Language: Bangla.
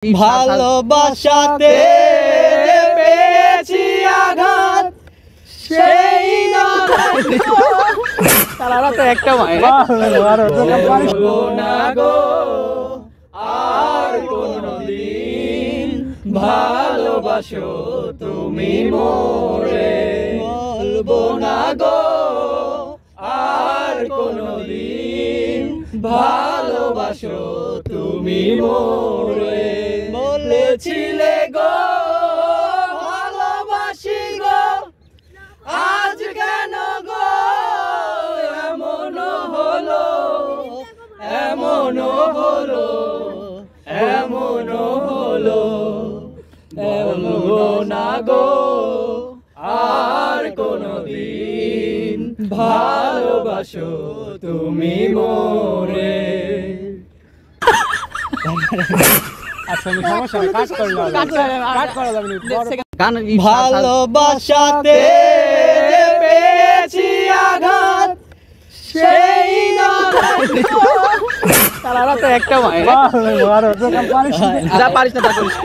ভালোবাসাতে পেয়েছি আঘাত সেই তারা তো একটা না গো আর কোনদিন ভালোবাসো তুমি মোরে বলবো না গো আর কোনদিন ভালোবাসো তুমি মোরে বলেছিলে গো ভালোবাসি গো আজ কেন গো এমন হলো এমন হলো এমন হলো বলবো না গো আর কোনদিন ভালোবাসো তুমি মোরে। ভালোবাসাতে পেয়েছি আঘাত সেই তারা তো একটা পারিস না তা করিস।